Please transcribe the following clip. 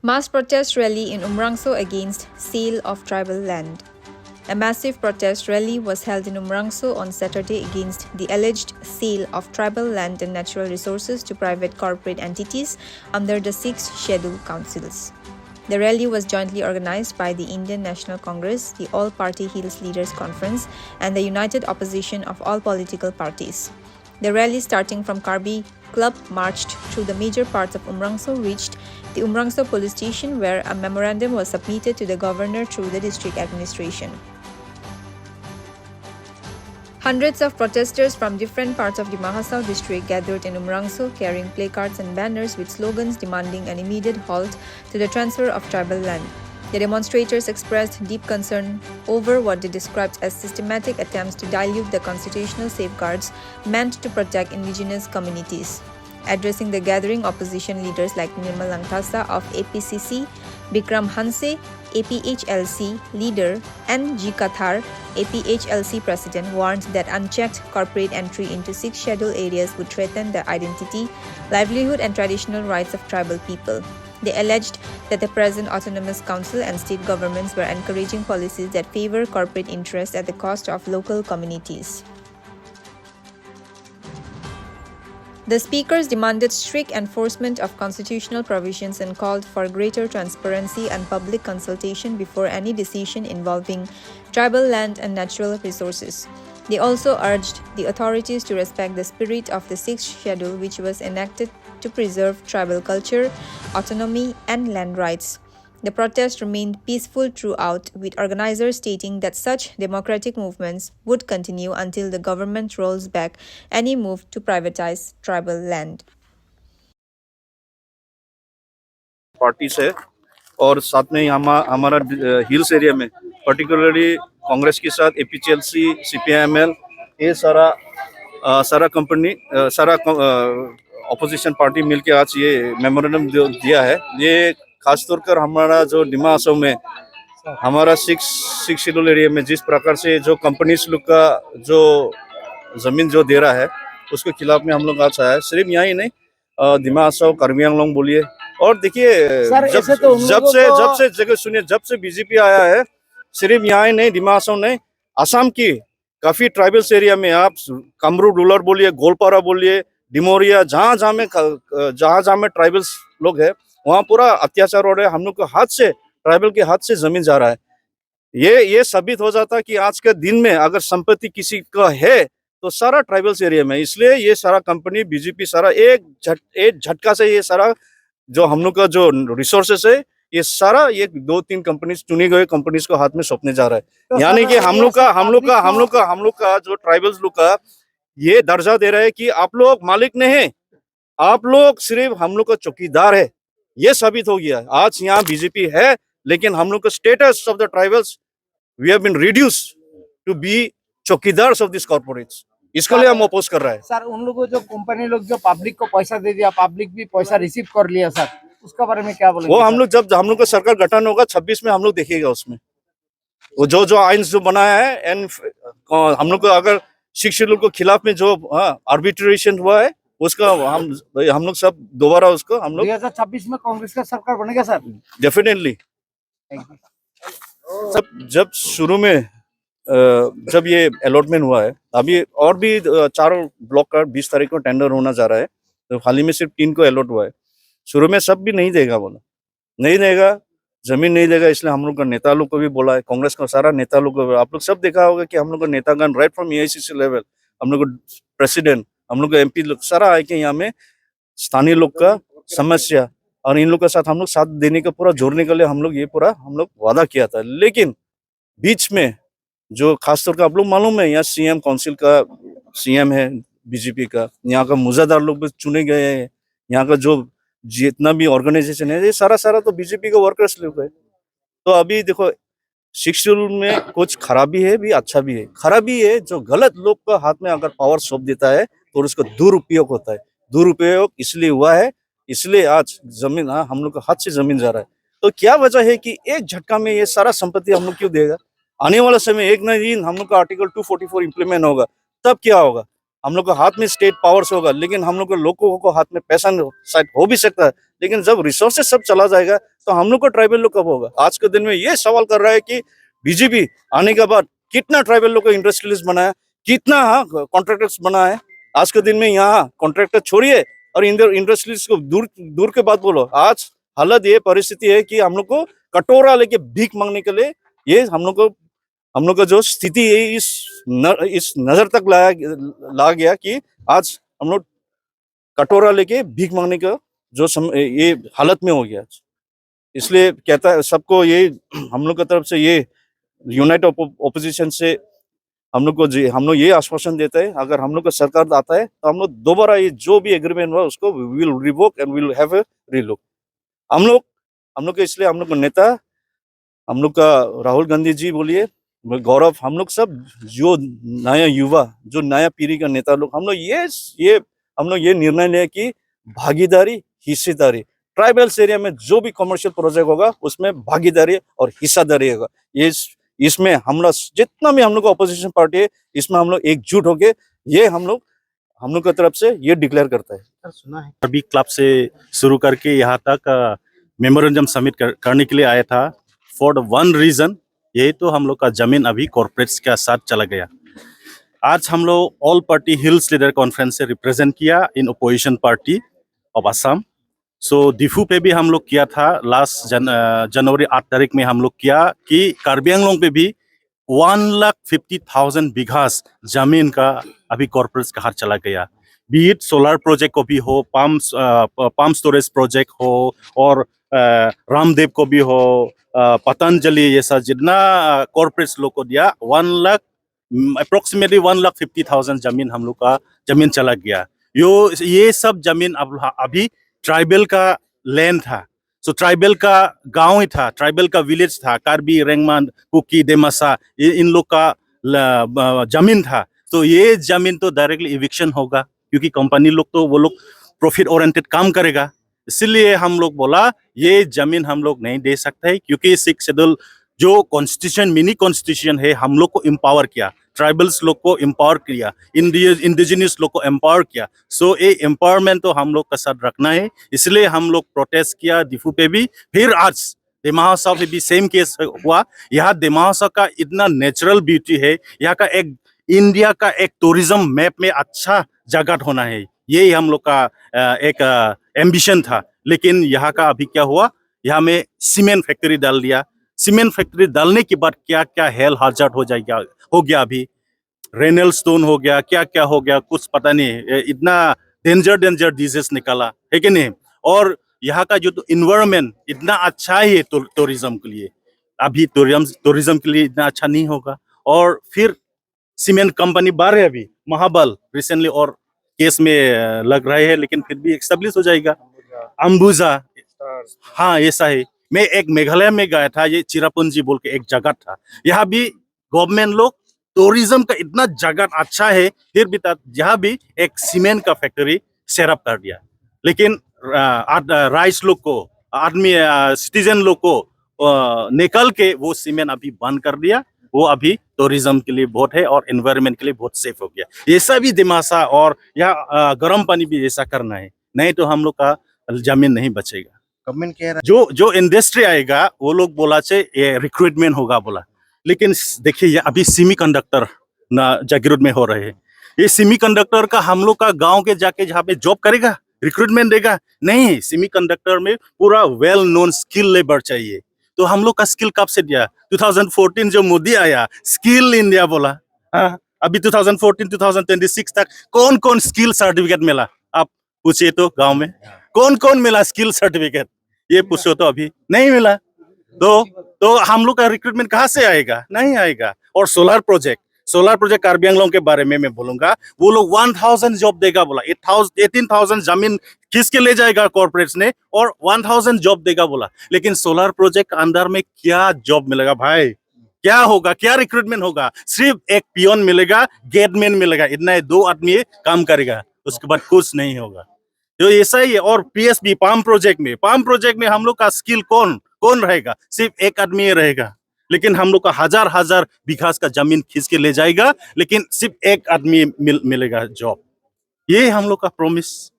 Mass protest rally in Umrangso against sale of tribal land. A massive protest rally was held in Umrangso on Saturday against the alleged sale of tribal land and natural resources to private corporate entities under the 6th Schedule Councils. The rally was jointly organized by the Indian National Congress, the All Party Hills Leaders Conference, and the united opposition of all political parties. The rally, starting from Karbi Club, marched through the major parts of Umrangso, reached the Umrangso police station, where a memorandum was submitted to the governor through the district administration. Hundreds of protesters from different parts of the Mahasau district gathered in Umrangso, carrying placards and banners with slogans demanding an immediate halt to the transfer of tribal land. The demonstrators expressed deep concern over what they described as systematic attempts to dilute the constitutional safeguards meant to protect indigenous communities. Addressing the gathering, opposition leaders like Nirmal Langthasa of APCC, Bikram Hanse, APHLC leader, and G. Kathar, APHLC president, warned that unchecked corporate entry into 6 scheduled areas would threaten the identity, livelihood, and traditional rights of tribal people. They alleged that the present autonomous council and state governments were encouraging policies that favor corporate interests at the cost of local communities. The speakers demanded strict enforcement of constitutional provisions and called for greater transparency and public consultation before any decision involving tribal land and natural resources. They also urged the authorities to respect the spirit of the 6th Schedule, which was enacted to preserve tribal culture, autonomy, and land rights. The protest remained peaceful throughout, with organizers stating that such democratic movements would continue until the government rolls back any move to privatize tribal land. Parties है और साथ में हमारा hills area में particularly Congress के साथ एपीएचएलसी, CPIML, ये सारा कंपनी सारा अपोजिशन पार्टी मिलके आज ये मेमोरेंडम दिया है। ये खासतौर पर हमारा जो डिमा हासाऊ में हमारा सिक्स शेड्यूल एरिया में जिस प्रकार से जो कंपनीज लोग का जो जमीन जो दे रहा है उसके खिलाफ में हम लोग आज आया है। सिर्फ यहाँ ही नहीं, डिमा हासाऊ, कार्बी आंगलोंग बोलिए, और देखिए जब से बीजेपी आया है, सिर्फ यहाँ ही नहीं, डिमा हासाऊ नहीं, असम की काफी ट्राइबल्स एरिया में आप कामरूप रूरल बोलिए, गोलपारा बोलिए, डिमोरिया, जहाँ में ट्राइबल्स लोग है वहाँ पूरा अत्याचार हो रहा है। हम लोग के हाथ से, ट्राइबल के हाथ से जमीन जा रहा है। ये साबित हो जाता कि आज के दिन में अगर संपत्ति किसी का है तो सारा ट्राइबल्स एरिया में, इसलिए ये सारा कंपनी बीजेपी सारा एक झटका से ये सारा जो हम लोग का जो रिसोर्सेस है ये सारा ये 2-3 कंपनी चुनी गए कंपनीज को हाथ में सौंपने जा रहा है। यानी कि हम लोग का जो ट्राइबल्स लोग का ये दर्जा दे रहा है कि आप लोग मालिक नहीं है, आप लोग सिर्फ हम लोग का चौकीदार है। ये साबित हो गया। आज यहाँ बीजेपी है लेकिन हम लोग का status of the tribals we have been reduced to be chowkidars of this corporates. इसके लिए हम अपोज कर रहे हैं। सर, उन लोगों जो कंपनी लोग जो पब्लिक को पैसा दे दिया, पब्लिक भी पैसा रिसीव कर लिया, सर उसका बारे में क्या बोलेंगे? वो हम लोग जब हम लोग का सरकार गठन होगा 26 में हम लोग देखेगा उसमें वो जो आइन जो बनाया है, एंड हम लोग को अगर 6 शेड्यूल के खिलाफ में जो आर्बिट्रेशन हुआ है उसका हम लोग सब दोबारा उसको हम लोग 2026 में कांग्रेस का सरकार बनेगा सर, डेफिनेटली। जब शुरू में जब ये अलॉटमेंट हुआ है, अभी और भी 4 ब्लॉक का 20 तारीख को टेंडर होना जा रहा है, तो हाल ही में सिर्फ 3 को अलॉट हुआ है। शुरू में सब भी नहीं देगा, बोला नहीं देगा, जमीन नहीं देगा। इसलिए हम लोग का नेता लोग को भी बोला है, कांग्रेस का सारा नेता लोग को, आप लोग सब देखा होगा कि हम लोग का नेतागण राइट फ्रॉम एआईसीसी लेवल, हम लोग का प्रेसिडेंट, हम लोग का एमपी लोग सारा आए कि यहाँ में स्थानीय लोग का समस्या और इन लोग के साथ हम लोग साथ देने का पूरा जोड़ने के लिए हम लोग वादा किया था। लेकिन बीच में जो खासतौर का आप लोग मालूम है, यहाँ सीएम काउंसिल का सीएम है बीजेपी का, यहाँ का मुजादार लोग भी चुने गए हैं, यहाँ का जो जितना भी ऑर्गेनाइजेशन है ये सारा तो बीजेपी का वर्कर्स लोग है। तो अभी देखो 6 शेड्यूल में कुछ खराबी है भी, अच्छा भी है। खराबी है जो गलत लोग का हाथ में अगर पावर सौंप देता है तो उसका दुरुपयोग होता है। दुरुपयोग इसलिए हुआ है, इसलिए आज जमीन हम लोग का हाथ से जमीन जा रहा है। तो क्या वजह है कि एक झटका में ये सारा संपत्ति हम लोग क्यों देगा? आने वाला समय एक न दिन हम लोग का आर्टिकल 244 इम्प्लीमेंट होगा, तब क्या होगा? हम लोग को हाथ में स्टेट पावर्स होगा, लेकिन हम लोग को लोगों को हाथ में पैसा शायद हो भी सकता है, लेकिन जब रिसोर्सेस सब चला जाएगा तो हम लोग को ट्राइबल लोग कब होगा। आज के दिन में ये सवाल कर रहा है कि बीजेपी आने के बाद कितना ट्राइबल लोग को इंडस्ट्रियलिस्ट बनाया, कितना कॉन्ट्रैक्टर्स बनाया है। आज के दिन में यहाँ कॉन्ट्रैक्टर छोड़िए और इंडस्ट्रियलिस्ट को दूर दूर के बात बोलो। आज हालत ये परिस्थिति है कि हम लोग को कटोरा लेके भीख मांगने के लिए ये हम लोग का जो स्थिति है इस नजर तक ला गया कि आज हम लोग कटोरा लेके भीख मांगने का ये हालत में हो गया। इसलिए कहता है सबको ये हम लोग की तरफ से ये यूनाइटेड ओपोजिशन से हम लोग ये आश्वासन देते हैं, अगर हम लोग का सरकार आता है तो हम लोग दोबारा ये जो भी एग्रीमेंट हुआ उसको will revoke and will have a relook. हम लोग के इसलिए हम लोग का नेता, हम लोग का राहुल गांधी जी बोलिए, गौरव, हम लोग सब जो नया युवा, जो नया पीढ़ी का नेता लोग, हम लोग ये निर्णय लिया कि भागीदारी, हिस्सेदारी, ट्राइबल्स एरिया में जो भी कमर्शियल प्रोजेक्ट होगा उसमें भागीदारी और हिस्सेदारी होगा। ये इसमें हम लोग जितना भी हम लोग का अपोजिशन पार्टी है, इसमें हम लोग एकजुट होके ये हम लोग की तरफ से ये डिक्लेयर करता है। सुना है अभी क्लब से शुरू करके यहाँ तक मेमोरेंडम सबमिट करने के लिए आया था फॉर वन रीजन, यही तो हम लोग का जमीन अभी कॉर्पोरेट्स के साथ चला गया। आज हम लोग all party hills leader conference से रिप्रेजेंट किया in opposition party of Assam. So Diphu पे भी हम लोग किया था लास्ट जनवरी 8 तारीख में हम लोग किया कि कार्बी आंगलोंग पे भी 1,50,000 बीघास जमीन का अभी कॉर्पोरेट्स का हाथ चला गया। बीट सोलर प्रोजेक्ट को भी हो, पम्प स्टोरेज प्रोजेक्ट हो, और रामदेव को भी हो, पतंजलि, ये सब जितना कॉर्पोरेट्स लोग को दिया, अप्रोक्सीमेटली 1,50,000 जमीन हम लोग का जमीन चला गया। ये सब जमीन अभी ट्राइबल का लैंड था। सो ट्राइबल का गांव ही था, ट्राइबल का विलेज था, कार्बी, रेंगमान, कुकी, देमासा, इन लोग का जमीन था। तो ये जमीन तो डायरेक्टली इविक्शन होगा, क्योंकि कंपनी लोग तो वो लोग प्रॉफिट ओरिएंटेड काम करेगा। इसलिए हम लोग बोला ये जमीन हम लोग नहीं दे सकते, क्योंकि 6 शेड्यूल जो कॉन्स्टिट्यूशन, मिनी कॉन्स्टिट्यूशन है, हम लोग को एम्पावर किया, ट्राइबल्स लोग को एम्पावर किया, इंडिजिनियस लोग को एम्पावर किया। सो ये एम्पावरमेंट तो हम लोग का साथ रखना है, इसलिए हम लोग प्रोटेस्ट किया डिफू पे भी। फिर आज दिमाहासाव पे भी सेम केस हुआ। यहाँ दिमाहासाव का इतना नेचुरल ब्यूटी है, यहाँ का एक इंडिया का एक टूरिज्म मैप में अच्छा जगह होना है, यही हम लोग का एक एम्बिशन था। लेकिन यहाँ का अभी क्या हुआ, यहाँ में सीमेंट फैक्ट्री डाल दिया। सीमेंट फैक्ट्री डालने के बाद क्या क्या हेल हाजत हो गया अभी रेनल स्टोन हो गया, क्या क्या हो गया कुछ पता नहीं, इतना डेंजर डिजीज निकाला है कि नहीं। और यहाँ का जो इन्वायरमेंट इतना अच्छा है टूरिज्म के लिए, अभी टूरिज्म के लिए इतना अच्छा नहीं होगा। और फिर सीमेंट कंपनी बाहर है, अभी महाबल रिसेंटली और केस में लग रहे हैं, लेकिन फिर भी एस्टेब्लिश हो जाएगा। अंबुजा, हाँ ऐसा है। मैं एक मेघालय में गया था, ये चिरापुंजी बोल के एक जगह था, यहाँ भी गवर्नमेंट लोग टूरिज्म का इतना जगह अच्छा है, फिर भी यहाँ भी एक सीमेंट का फैक्ट्री सेटअप कर दिया। लेकिन राइस लोग को, आदमी सिटीजन लोग को निकल के वो सीमेंट अभी बंद कर दिया। वो अभी टूरिज्म के लिए बहुत है और एनवायरनमेंट के लिए बहुत सेफ हो गया। ऐसा भी दिमासा और यहाँ गर्म पानी भी ऐसा करना है, नहीं तो हम लोग का जमीन नहीं बचेगा। गवर्नमेंट कह रहा है जो इंडस्ट्री आएगा वो लोग बोला ये रिक्रूटमेंट होगा बोला, लेकिन देखिए अभी सेमीकंडक्टर ना जागीरोड में हो रहे हैं। ये सेमीकंडक्टर का हम लोग का गांव के जाके जहाँ पे जॉब करेगा, रिक्रूटमेंट देगा नहीं। सेमीकंडक्टर में पूरा वेल नोन स्किल लेबर चाहिए, तो हम लोग का स्किल कब से दिया? 2014 जो मोदी आया, स्किल इंडिया बोला। हाँ, अभी 2014 2026 तक कौन कौन स्किल सर्टिफिकेट मिला? आप पूछिए तो गांव में कौन कौन मिला स्किल सर्टिफिकेट, ये पूछो तो अभी नहीं मिला। तो हम लोग का रिक्रूटमेंट कहाँ से आएगा? नहीं आएगा। और सोलर प्रोजेक्ट कार्बी आंगलोंग के बारे में मैं बोलूंगा, वो लोग 1000 जॉब देगा बोला, 18,000 जमीन किसके ले जाएगा कॉर्पोरेट्स ने, और 1000 जॉब देगा बोला। लेकिन सोलर प्रोजेक्ट के अंदर में क्या जॉब मिलेगा भाई? क्या होगा, क्या रिक्रूटमेंट होगा? सिर्फ एक पियोन मिलेगा, गेटमैन मिलेगा, इतना 2 आदमी काम करेगा, उसके बाद कुछ नहीं होगा। तो ऐसा ही है। और पीएसबी पाम प्रोजेक्ट में हम लोग का स्किल कौन रहेगा? सिर्फ एक आदमी रहेगा। लेकिन हम लोग का हजार हजार बीघा का जमीन खींच के ले जाएगा, लेकिन सिर्फ एक आदमी मिलेगा जॉब। ये हम लोग का प्रॉमिस।